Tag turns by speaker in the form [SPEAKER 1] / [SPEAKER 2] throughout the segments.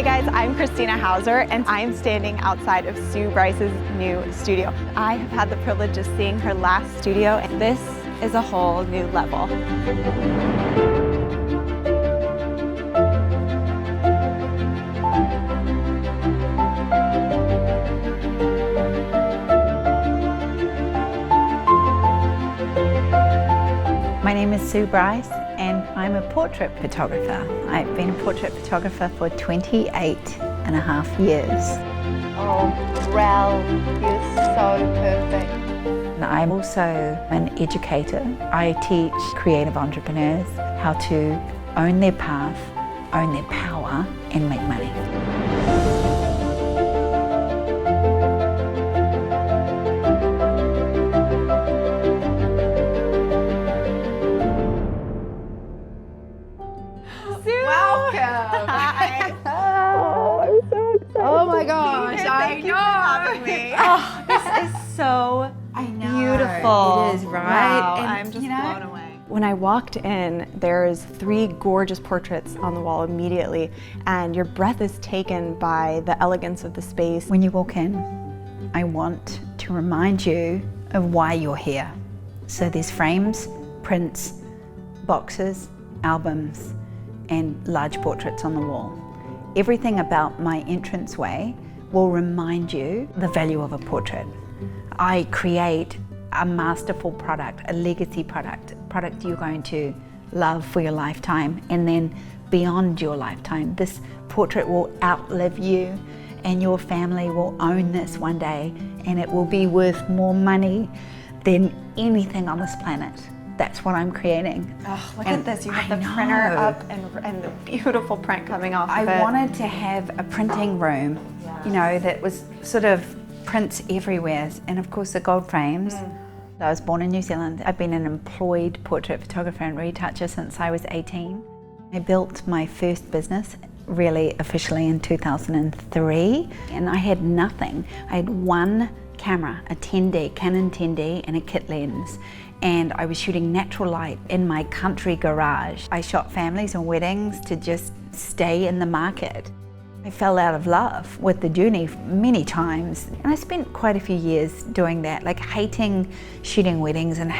[SPEAKER 1] Hey guys, I'm Kristina Houser and I'm standing outside of Bryce's new studio. I have had the privilege of seeing her last studio and this is a whole new level.
[SPEAKER 2] My name is Bryce and I'm a portrait photographer. I've been a portrait photographer for 28.5 years.
[SPEAKER 1] Oh, Rel, you're so perfect.
[SPEAKER 2] And I'm also an educator. I teach creative entrepreneurs how to own their path, own their power, and make money.
[SPEAKER 1] Welcome. Hi. Oh, I'm so excited.
[SPEAKER 3] Oh my gosh,
[SPEAKER 1] Thank you for having me. Oh, this is so beautiful.
[SPEAKER 3] It is, right?
[SPEAKER 1] Wow,
[SPEAKER 3] And,
[SPEAKER 1] I'm just blown away. When I walked in, there's 3 gorgeous portraits on the wall immediately, and your breath is taken by the elegance of the space.
[SPEAKER 2] When you walk in, I want to remind you of why you're here. So there's frames, prints, boxes, albums, and large portraits on the wall. Everything about my entranceway will remind you the value of a portrait. I create a masterful product, a legacy product you're going to love for your lifetime and then beyond your lifetime. This portrait will outlive you and your family will own this one day and it will be worth more money than anything on this planet. That's what I'm creating.
[SPEAKER 1] Oh, look at this. You have the printer up and the beautiful print coming off of it.
[SPEAKER 2] I wanted to have a printing room, you know, that was sort of prints everywhere. And of course the gold frames. I was born in New Zealand. I've been an employed portrait photographer and retoucher since I was 18. I built my first business really officially in 2003 and I had nothing. I had one camera, a 10D, Canon 10D and a kit lens. And I was shooting natural light in my country garage. I shot families and weddings to just stay in the market. I fell out of love with the journey many times. And I spent quite a few years doing that, like hating shooting weddings and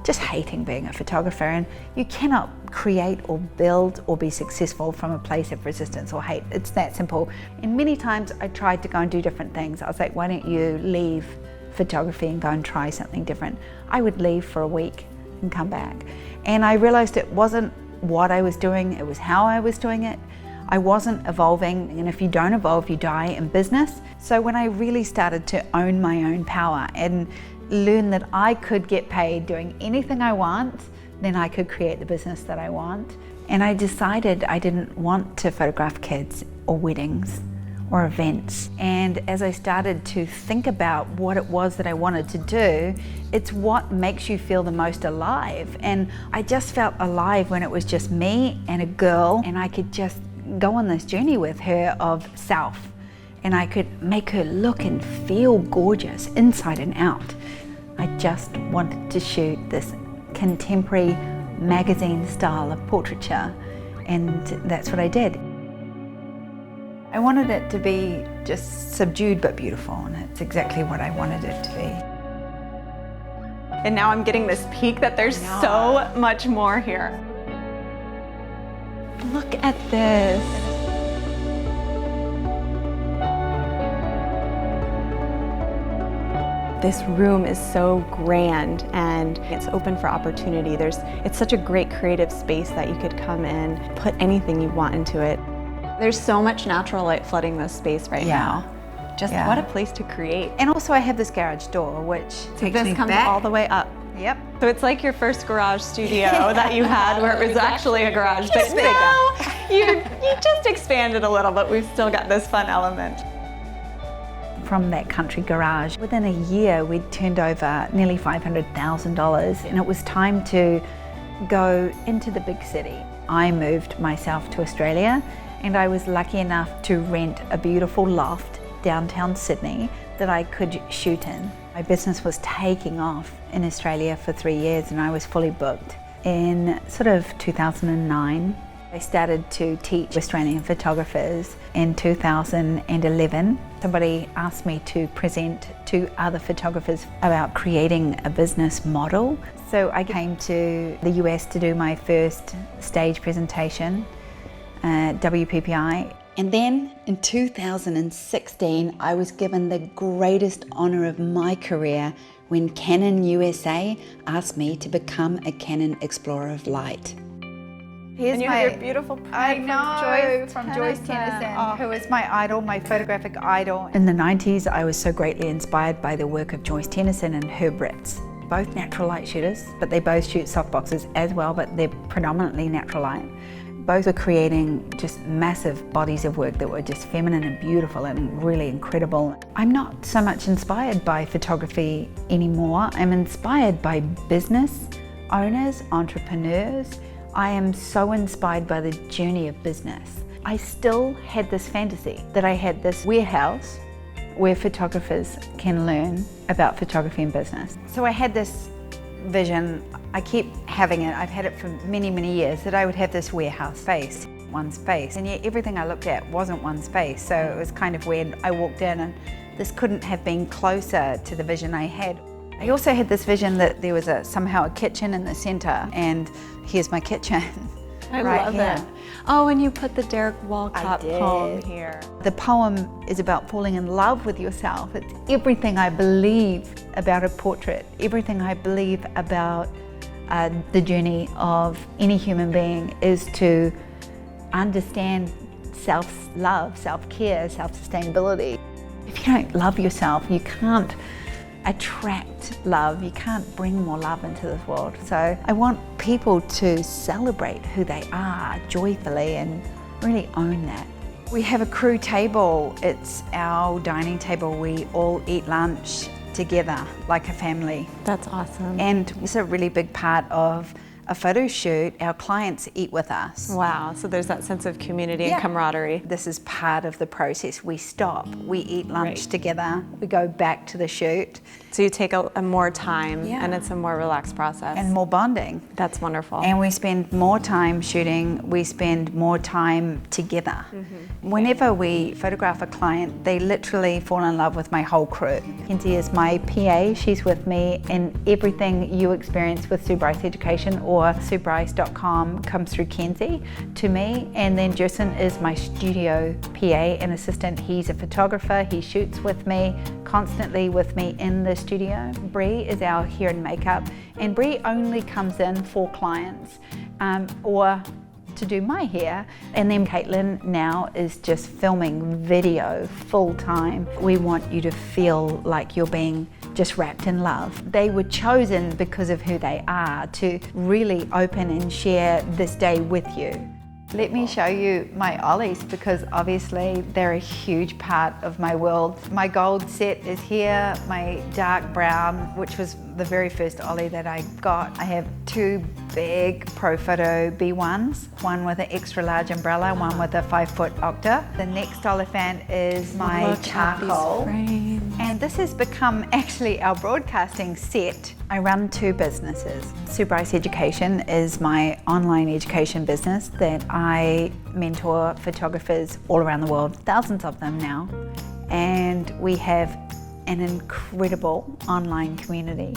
[SPEAKER 2] just hating being a photographer. And you cannot create or build or be successful from a place of resistance or hate. It's that simple. And many times I tried to go and do different things. I was like, why don't you leave photography and go and try something different? I would leave for a week and come back. And I realized it wasn't what I was doing, it was how I was doing it. I wasn't evolving, and if you don't evolve, you die in business. So when I really started to own my own power and learn that I could get paid doing anything I want, then I could create the business that I want. And I decided I didn't want to photograph kids or weddings or events. And as I started to think about what it was that I wanted to do, it's what makes you feel the most alive. And I just felt alive when it was just me and a girl, and I could just go on this journey with her of self. And I could make her look and feel gorgeous inside and out. I just wanted to shoot this contemporary magazine style of portraiture, and that's what I did. I wanted it to be just subdued but beautiful, and it's exactly what I wanted it to be.
[SPEAKER 1] And now I'm getting this peek that there's so much more here. Look at this. This room is so grand and it's open for opportunity. It's such a great creative space that you could come in, put anything you want into it. There's so much natural light flooding this space right now. Just what a place to create.
[SPEAKER 2] And also I have this garage door, which takes me
[SPEAKER 1] comes
[SPEAKER 2] back
[SPEAKER 1] all the way up.
[SPEAKER 2] Yep.
[SPEAKER 1] So it's like your first garage studio that you had where it was actually a garage, but
[SPEAKER 2] bigger.
[SPEAKER 1] now you just expanded a little, but we've still got this fun element.
[SPEAKER 2] From that country garage, within a year we'd turned over nearly $500,000, and it was time to go into the big city. I moved myself to Australia, and I was lucky enough to rent a beautiful loft downtown Sydney that I could shoot in. My business was taking off in Australia for 3 years and I was fully booked. In sort of 2009, I started to teach Australian photographers in 2011. Somebody asked me to present to other photographers about creating a business model. So I came to the US to do my first stage presentation, WPPI. And then in 2016, I was given the greatest honor of my career when Canon USA asked me to become a Canon Explorer of Light.
[SPEAKER 1] Here's have your beautiful print
[SPEAKER 2] from Joyce Tennyson, who is my idol, my photographic idol. In the 90s, I was so greatly inspired by the work of Joyce Tennyson and Herb Ritts. Both natural light shooters, but they both shoot softboxes as well, but they're predominantly natural light. Both were creating just massive bodies of work that were just feminine and beautiful and really incredible. I'm not so much inspired by photography anymore. I'm inspired by business owners, entrepreneurs. I am so inspired by the journey of business. I still had this fantasy that I had this warehouse where photographers can learn about photography and business. So I had this vision, I keep having it, I've had it for many, many years, that I would have this warehouse space, one space. And yet everything I looked at wasn't one space, so it was kind of weird. I walked in and this couldn't have been closer to the vision I had. I also had this vision that there was somehow a kitchen in the center, and here's my kitchen.
[SPEAKER 1] I
[SPEAKER 2] right
[SPEAKER 1] love
[SPEAKER 2] here.
[SPEAKER 1] it. Oh, and you put the Derek Walcott poem here.
[SPEAKER 2] The poem is about falling in love with yourself. It's everything I believe about a portrait, everything I believe about the journey of any human being is to understand self-love, self-care, self-sustainability. If you don't love yourself, you can't attract love, you can't bring more love into this world. So I want people to celebrate who they are joyfully and really own that. We have a crew table. It's our dining table. We all eat lunch together like a family.
[SPEAKER 1] That's awesome.
[SPEAKER 2] And it's a really big part of a photo shoot. Our clients eat with us.
[SPEAKER 1] Wow, so there's that sense of community and camaraderie.
[SPEAKER 2] This is part of the process. We stop, we eat lunch together, we go back to the shoot.
[SPEAKER 1] So you take a more time and it's a more relaxed process.
[SPEAKER 2] And more bonding.
[SPEAKER 1] That's wonderful.
[SPEAKER 2] And we spend more time shooting, we spend more time together. Whenever we photograph a client, they literally fall in love with my whole crew. Kenzie is my PA, she's with me in everything you experience with Sue Bryce Education or SueBryce.com comes through Kenzie to me. And then Jason is my studio PA and assistant. He's a photographer, he shoots with me, constantly with me in the studio. Bree is our hair and makeup, and Bree only comes in for clients or to do my hair. And then Caitlin now is just filming video full time. We want you to feel like you're being just wrapped in love. They were chosen because of who they are to really open and share this day with you. Let me show you my ollies because obviously they're a huge part of my world. My gold set is here, my dark brown, which was the very first ollie that I got. I have two big Pro Photo B1s, one with an extra large umbrella, one with a 5-foot octa. The next Oliphant is my charcoal. And this has become actually our broadcasting set. I run two businesses. Sue Bryce Education is my online education business that I mentor photographers all around the world, thousands of them now. And we have an incredible online community.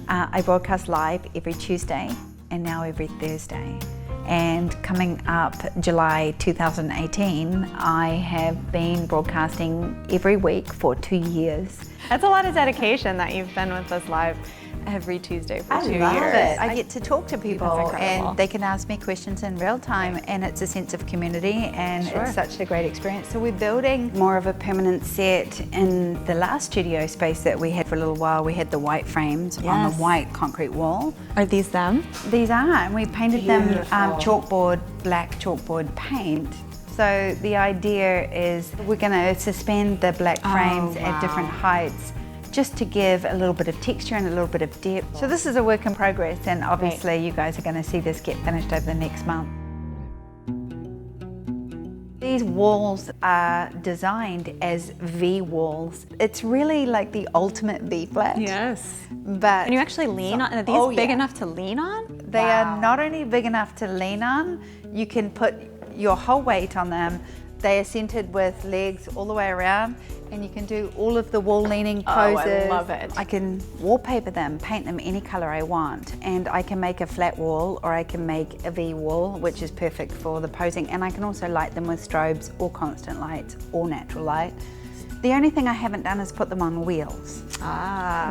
[SPEAKER 2] I broadcast live every Tuesday and now every Thursday. And coming up July 2018, I have been broadcasting every week for 2 years.
[SPEAKER 1] That's a lot of dedication that you've been with us live every Tuesday for 2 years.
[SPEAKER 2] I love it. I get to talk to people and they can ask me questions in real time, and it's a sense of community, and it's such a great experience. So we're building more of a permanent set. In the last studio space that we had for a little while, we had the white frames on the white concrete wall.
[SPEAKER 1] Are these them?
[SPEAKER 2] These are, and we painted them chalkboard, black chalkboard paint. So the idea is we're going to suspend the black frames at different heights just to give a little bit of texture and a little bit of depth. So this is a work in progress, and obviously you guys are going to see this get finished over the next month. These walls are designed as V walls. It's really like the ultimate V flat.
[SPEAKER 1] Yes.
[SPEAKER 2] But
[SPEAKER 1] and you actually lean on, are these big enough to lean on?
[SPEAKER 2] They are not only big enough to lean on, You can put your whole weight on them. They are centered with legs all the way around, and you can do all of the wall leaning poses.
[SPEAKER 1] Oh, I love it.
[SPEAKER 2] I can wallpaper them, paint them any color I want, and I can make a flat wall or I can make a V wall, which is perfect for the posing, and I can also light them with strobes or constant lights or natural light. The only thing I haven't done is put them on wheels,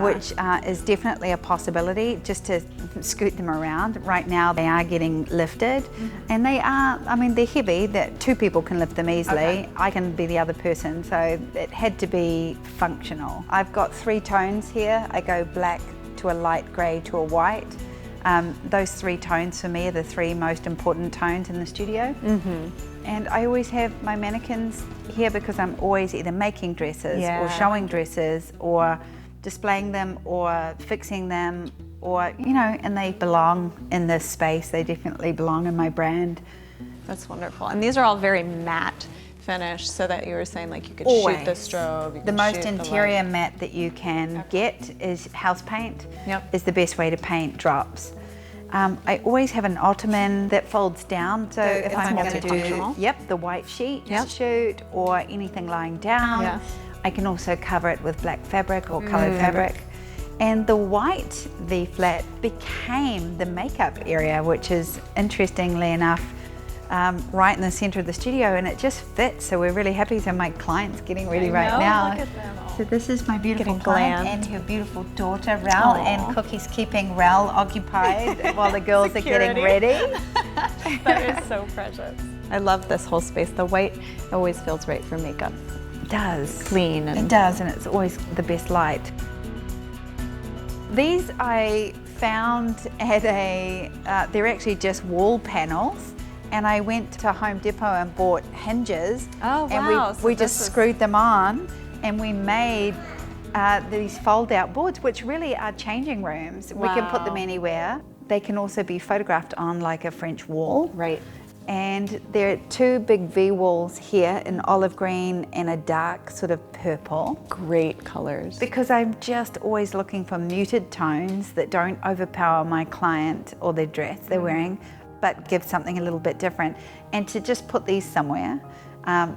[SPEAKER 2] which is definitely a possibility, just to scoot them around. Right now they are getting lifted, and they are, I mean, they're heavy, that 2 people can lift them easily. Okay. I can be the other person, so it had to be functional. I've got 3 tones here. I go black to a light grey to a white. Those 3 tones for me are the 3 most important tones in the studio. And I always have my mannequins here because I'm always either making dresses or showing dresses or displaying them or fixing them, or, you know, and they belong in this space. They definitely belong in my brand.
[SPEAKER 1] That's wonderful. And these are all very matte finish, so that you were saying, like, you could
[SPEAKER 2] Always.
[SPEAKER 1] shoot the strobe.
[SPEAKER 2] The most interior matte that you can get is house paint. Is the best way to paint drops. I always have an ottoman that folds down, so if I'm going to do the white sheet shoot or anything lying down, I can also cover it with black fabric or coloured fabric. And the white V-flat became the makeup area, which is, interestingly enough, right in the centre of the studio, and it just fits, so we're really happy. So my client's getting ready right now.
[SPEAKER 1] Look at them.
[SPEAKER 2] So this is my beautiful client and her beautiful daughter, Rel, and Cookie's keeping Rel occupied while the girls are getting ready.
[SPEAKER 1] That is so precious. I love this whole space. The white always feels right for makeup.
[SPEAKER 2] It does.
[SPEAKER 1] Clean.
[SPEAKER 2] It does, and it's always the best light. These I found at they're actually just wall panels. And I went to Home Depot and bought hinges.
[SPEAKER 1] Oh,
[SPEAKER 2] and
[SPEAKER 1] wow.
[SPEAKER 2] we just screwed them on, and we made these fold-out boards, which really are changing rooms. We can put them anywhere. They can also be photographed on like a French wall.
[SPEAKER 1] Right.
[SPEAKER 2] And there are 2 big V walls here in olive green and a dark sort of purple.
[SPEAKER 1] Great colors.
[SPEAKER 2] Because I'm just always looking for muted tones that don't overpower my client or their dress they're wearing, but give something a little bit different. And to just put these somewhere,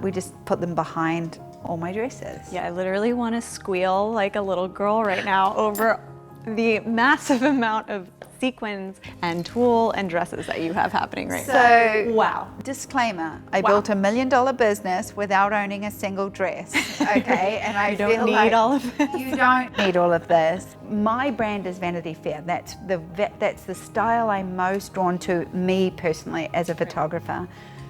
[SPEAKER 2] we just put them behind all my dresses.
[SPEAKER 1] Yeah, I literally want to squeal like a little girl right now over the massive amount of sequins and tulle and dresses that you have happening right now.
[SPEAKER 2] So, wow. Disclaimer, I built $1 million business without owning a single dress, okay? And I
[SPEAKER 1] don't need all of this.
[SPEAKER 2] You don't need all of this. My brand is Vanity Fair. That's the style I'm most drawn to, me personally, as a photographer.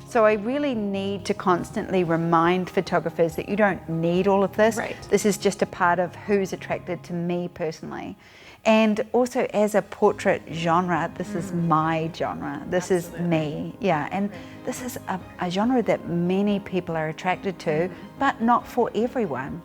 [SPEAKER 2] So I really need to constantly remind photographers that you don't need all of this.
[SPEAKER 1] Right.
[SPEAKER 2] This is just a part of who's attracted to me personally. And also as a portrait genre, this is my genre. This is me, yeah. And this is a genre that many people are attracted to, but not for everyone,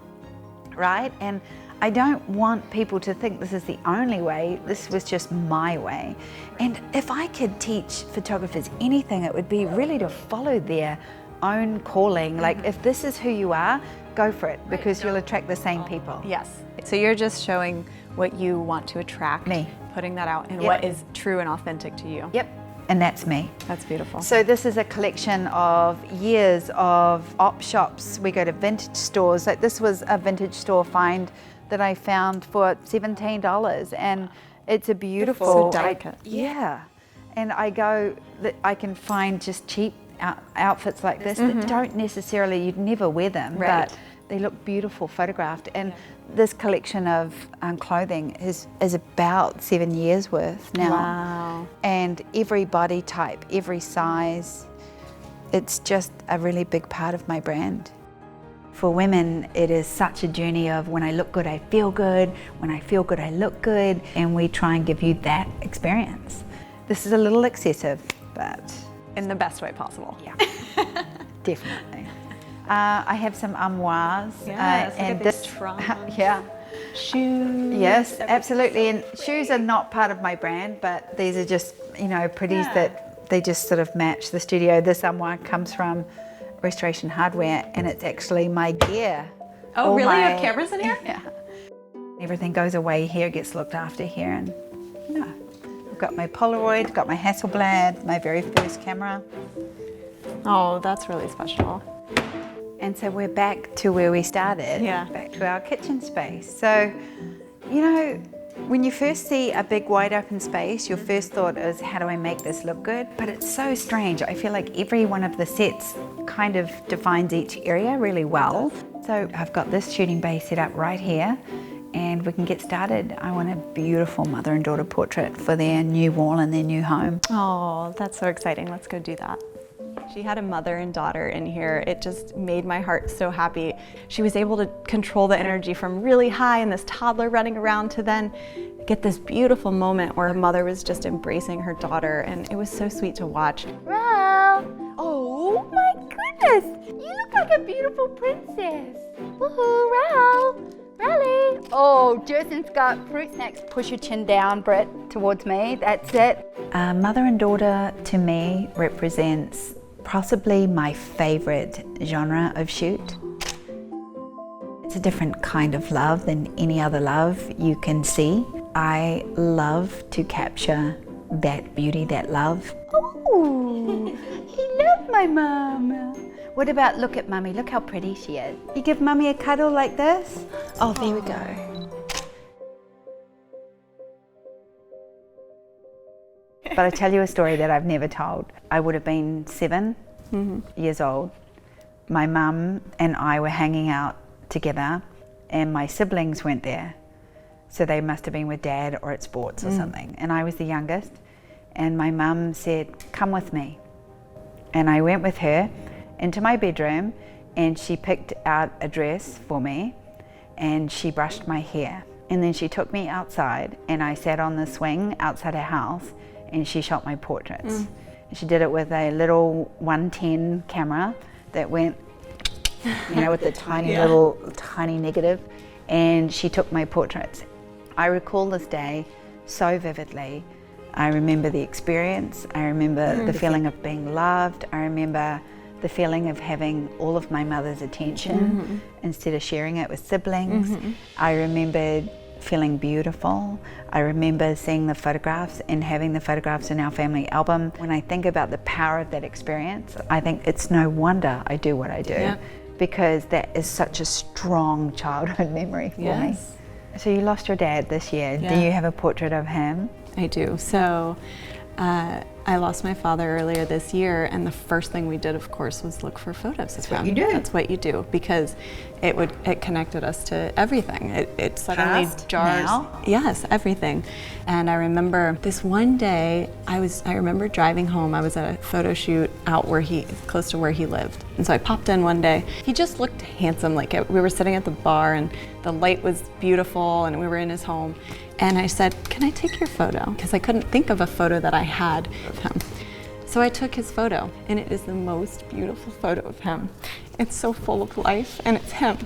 [SPEAKER 2] right? And I don't want people to think this is the only way. This was just my way. And if I could teach photographers anything, it would be really to follow their own calling. Like, if this is who you are, go for it, because you'll attract the same people.
[SPEAKER 1] Yes. So you're just showing what you want to attract.
[SPEAKER 2] Me.
[SPEAKER 1] Putting that out and what is true and authentic to you.
[SPEAKER 2] Yep. And that's me.
[SPEAKER 1] That's beautiful.
[SPEAKER 2] So this is a collection of years of op shops. We go to vintage stores. Like, this was a vintage store find that I found for $17, and it's a beautiful,
[SPEAKER 1] so delicate.
[SPEAKER 2] Yeah. And I can find just cheap outfits like this that don't necessarily, you'd never wear them, but they look beautiful photographed. And this collection of clothing is about 7 years worth now.
[SPEAKER 1] Wow.
[SPEAKER 2] And every body type, every size, it's just a really big part of my brand. For women, it is such a journey of, when I look good, I feel good. When I feel good, I look good. And we try and give you that experience. This is a little excessive, but
[SPEAKER 1] in the best way possible.
[SPEAKER 2] Yeah, definitely. I have some armoires.
[SPEAKER 1] Yes,
[SPEAKER 2] and
[SPEAKER 1] look at these trunks.
[SPEAKER 2] Yeah.
[SPEAKER 1] Shoes.
[SPEAKER 2] Yes, absolutely. And shoes are not part of my brand, but these are just, pretties that they just sort of match the studio. This armoire comes from Restoration Hardware, and it's actually my gear.
[SPEAKER 1] Oh, really? You have cameras in here?
[SPEAKER 2] Yeah. Everything goes away here, gets looked after here, and got my Polaroid, got my Hasselblad, my very first camera.
[SPEAKER 1] Oh, that's really special.
[SPEAKER 2] And so we're back to where we started, back to our kitchen space. So, you know, when you first see a big wide open space, your first thought is, how do I make this look good? But it's so strange. I feel like every one of the sets kind of defines each area really well. So I've got this shooting bay set up right here, and we can get started. I want a beautiful mother and daughter portrait for their new wall in their new home.
[SPEAKER 1] Oh, that's so exciting. Let's go do that. She had a mother and daughter in here. It just made my heart so happy. She was able to control the energy from really high and this toddler running around to then get this beautiful moment where her mother was just embracing her daughter, and it was so sweet to watch.
[SPEAKER 3] Ral! Oh my goodness! You look like a beautiful princess. Woohoo, Ral! Rally! Oh, Jersen's got fruit snacks. Push your chin down, Britt, towards me. That's it.
[SPEAKER 2] Mother and daughter to me represents possibly my favorite genre of shoot. It's a different kind of love than any other love you can see. I love to capture that beauty, that love.
[SPEAKER 3] Oh, he loved my mum. What about look at Mummy? Look how pretty she is.
[SPEAKER 2] You give Mummy a cuddle like this?
[SPEAKER 3] Oh, there we go.
[SPEAKER 2] But I tell you a story that I've never told. I would have been 7 years old. My mum and I were hanging out together, and my siblings weren't there. So they must have been with Dad or at sports or something. And I was the youngest, and my mum said, come with me. And I went with her into my bedroom, and she picked out a dress for me, and she brushed my hair. And then she took me outside, and I sat on the swing outside her house, and she shot my portraits. She did it with a little 110 camera that went, you know, with the tiny little, tiny negative, and she took my portraits. I recall this day so vividly. I remember the experience. I remember the feeling of being loved. I remember the feeling of having all of my mother's attention instead of sharing it with siblings. I remembered feeling beautiful. I remember seeing the photographs and having the photographs in our family album. When I think about the power of that experience, I think it's no wonder I do what I do, because that is such a strong childhood memory for me. So you lost your dad this year. Do you have a portrait of him?
[SPEAKER 1] I do. So I lost my father earlier this year, and the first thing we did, of course, was look for photos of him.
[SPEAKER 2] What you do.
[SPEAKER 1] That's what you do, because it connected us to everything. It suddenly jars.
[SPEAKER 2] Now?
[SPEAKER 1] Yes, everything. And I remember this one day, I remember driving home. I was at a photo shoot out close to where he lived. And so I popped in one day. He just looked handsome. Like we were sitting at the bar, and the light was beautiful, and we were in his home. And I said, can I take your photo? Because I couldn't think of a photo that I had of him. So I took his photo, and it is the most beautiful photo of him. It's so full of life, and it's him.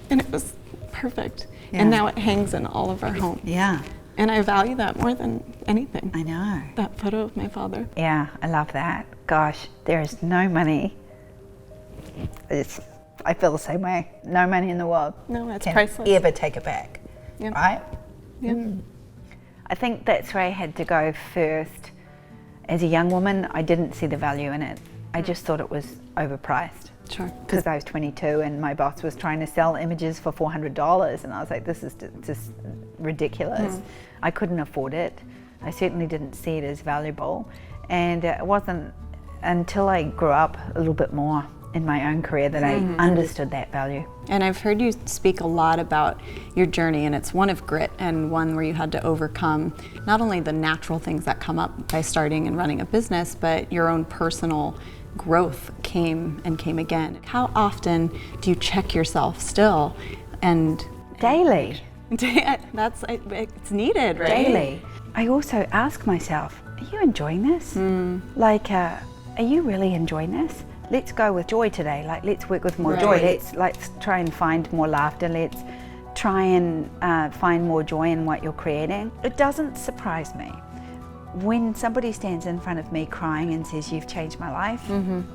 [SPEAKER 1] And it was perfect. And now it hangs in all of our homes.
[SPEAKER 2] Yeah.
[SPEAKER 1] And I value that more than anything.
[SPEAKER 2] I know.
[SPEAKER 1] That photo of my father.
[SPEAKER 2] Yeah, I love that. Gosh, there is no money. I feel the same way. No money in the world.
[SPEAKER 1] No, it's
[SPEAKER 2] can
[SPEAKER 1] priceless.
[SPEAKER 2] ever take it back.
[SPEAKER 1] Yeah.
[SPEAKER 2] Right?
[SPEAKER 1] Yeah.
[SPEAKER 2] I think that's where I had to go first. As a young woman, I didn't see the value in it. I just thought it was overpriced.
[SPEAKER 1] Sure.
[SPEAKER 2] Because I was 22 and my boss was trying to sell images for $400, and I was like, this is just ridiculous. I couldn't afford it. I certainly didn't see it as valuable. And it wasn't until I grew up a little bit more in my own career that I understood that value.
[SPEAKER 1] And I've heard you speak a lot about your journey, and it's one of grit and one where you had to overcome not only the natural things that come up by starting and running a business, but your own personal growth came and came again. How often do you check yourself still? And
[SPEAKER 2] Daily.
[SPEAKER 1] it's needed, right?
[SPEAKER 2] Daily. I also ask myself, are you enjoying this? Like, are you really enjoying this? Let's go with joy today. Like, let's work with more joy. Let's try and find more laughter. Let's try and find more joy in what you're creating. It doesn't surprise me when somebody stands in front of me crying and says, you've changed my life.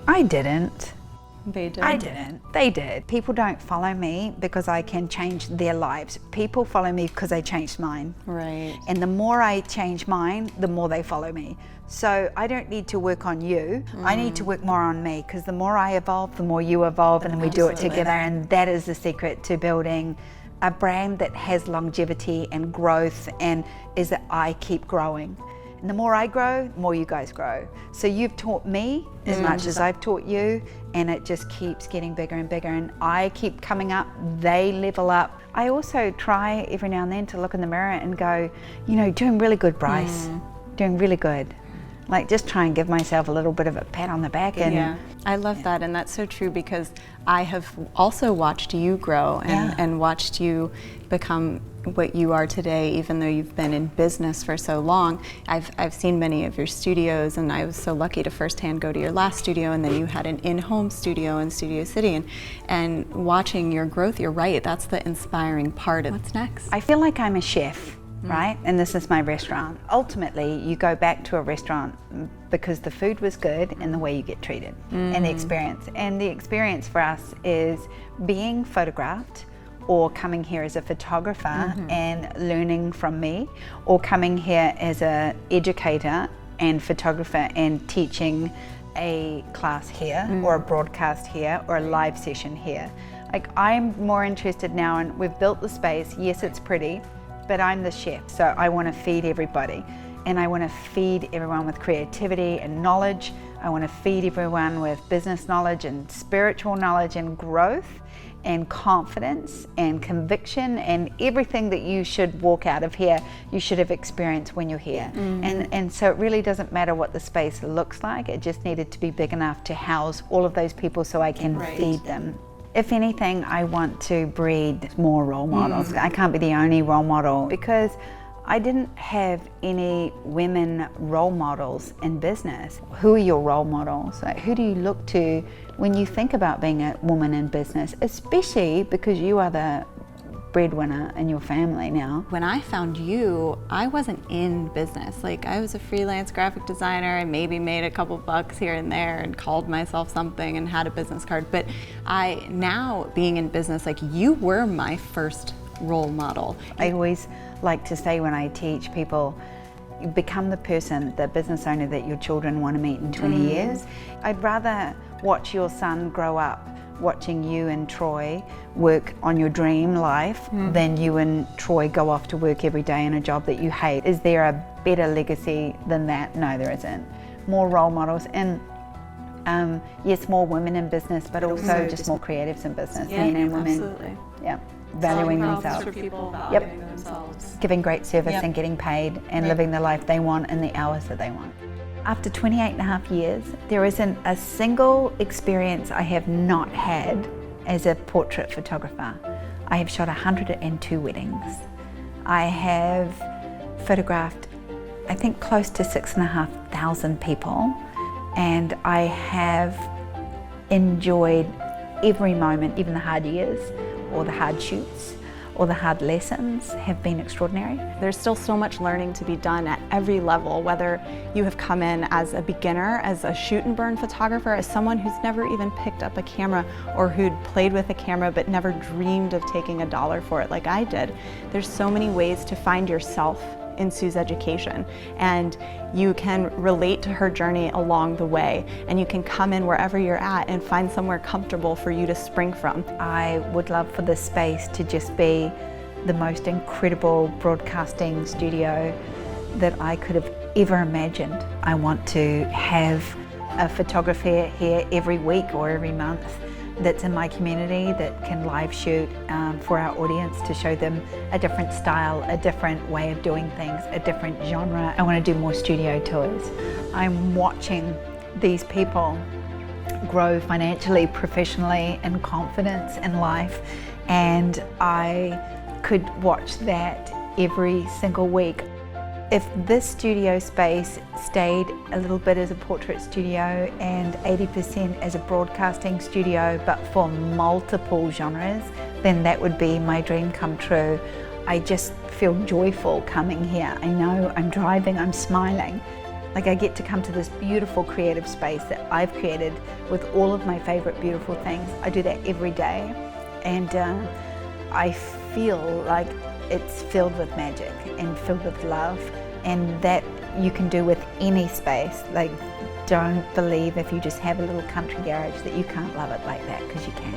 [SPEAKER 2] I didn't.
[SPEAKER 1] They did.
[SPEAKER 2] I didn't. They did. People don't follow me because I can change their lives. People follow me because I changed mine.
[SPEAKER 1] Right.
[SPEAKER 2] And the more I change mine, the more they follow me. So I don't need to work on you. I need to work more on me, because the more I evolve, the more you evolve, and then we do it together. And that is the secret to building a brand that has longevity and growth, and is that I keep growing. And the more I grow, the more you guys grow. So you've taught me as much as I've taught you, and it just keeps getting bigger and bigger. And I keep coming up, they level up. I also try every now and then to look in the mirror and go, you know, doing really good, Bryce. Doing really good. Like, just try and give myself a little bit of a pat on the back. And
[SPEAKER 1] yeah, I love that, and that's so true, because I have also watched you grow and watched you become what you are today, even though you've been in business for so long. I've seen many of your studios, and I was so lucky to firsthand go to your last studio, and then you had an in-home studio in Studio City, and watching your growth, you're right, that's the inspiring part of what's next.
[SPEAKER 2] I feel like I'm a chef, right? And this is my restaurant. Ultimately, you go back to a restaurant because the food was good and the way you get treated and the experience. And the experience for us is being photographed, or coming here as a photographer and learning from me, or coming here as an educator and photographer and teaching a class here, or a broadcast here, or a live session here. Like, I'm more interested now, and we've built the space. Yes, it's pretty, but I'm the chef, so I want to feed everybody, and I want to feed everyone with creativity and knowledge. I want to feed everyone with business knowledge and spiritual knowledge and growth and confidence and conviction, and everything that you should walk out of here, you should have experienced when you're here. And so it really doesn't matter what the space looks like, it just needed to be big enough to house all of those people so I can feed them. If anything, I want to breed more role models. I can't be the only role model, because I didn't have any women role models in business. Who are your role models? Like, who do you look to when you think about being a woman in business, especially because you are the breadwinner in your family now?
[SPEAKER 1] When I found you, I wasn't in business. Like, I was a freelance graphic designer. I maybe made a couple bucks here and there and called myself something and had a business card. But now being in business, like, you were my first role model.
[SPEAKER 2] I always like to say when I teach people, you become the person, the business owner that your children want to meet in 20 years. I'd rather watch your son grow up watching you and Troy work on your dream life than you and Troy go off to work every day in a job that you hate. Is there a better legacy than that? No, there isn't. More role models, and yes, more women in business, but also just more creatives in business. Men and women.
[SPEAKER 1] Absolutely.
[SPEAKER 2] Yeah. Valuing themselves.
[SPEAKER 4] For people valuing themselves.
[SPEAKER 2] Giving great service and getting paid and living the life they want in the hours that they want. After 28 and a half years, there isn't a single experience I have not had as a portrait photographer. I have shot 102 weddings. I have photographed, I think, close to 6,500 people, and I have enjoyed every moment, even the hard years, or the hard shoots, or the hard lessons have been extraordinary.
[SPEAKER 1] There's still so much learning to be done at every level, whether you have come in as a beginner, as a shoot and burn photographer, as someone who's never even picked up a camera, or who'd played with a camera but never dreamed of taking $1 for it like I did. There's so many ways to find yourself in Sue's education, and you can relate to her journey along the way, and you can come in wherever you're at and find somewhere comfortable for you to spring from.
[SPEAKER 2] I would love for this space to just be the most incredible broadcasting studio that I could have ever imagined. I want to have a photographer here every week or every month that's in my community that can live shoot for our audience, to show them a different style, a different way of doing things, a different genre. I want to do more studio tours. I'm watching these people grow financially, professionally, and confidence in life, and I could watch that every single week. If this studio space stayed a little bit as a portrait studio and 80% as a broadcasting studio, but for multiple genres, then that would be my dream come true. I just feel joyful coming here. I know I'm driving, I'm smiling, Like I get to come to this beautiful creative space that I've created with all of my favorite beautiful things. I do that every day, and I feel like it's filled with magic and filled with love, and that you can do with any space. Like, don't believe if you just have a little country garage that you can't love it like that, because you can.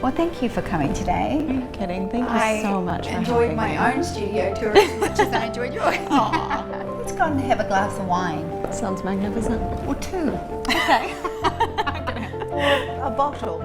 [SPEAKER 2] Well, thank you for coming today.
[SPEAKER 1] Are you kidding? Thank you so much for
[SPEAKER 3] enjoyed
[SPEAKER 1] having
[SPEAKER 3] my
[SPEAKER 1] me.
[SPEAKER 3] own studio tour as much as I enjoyed yours.
[SPEAKER 2] Let's go and have a glass of wine.
[SPEAKER 1] Sounds magnificent.
[SPEAKER 2] Or two.
[SPEAKER 1] Okay.
[SPEAKER 2] A bottle.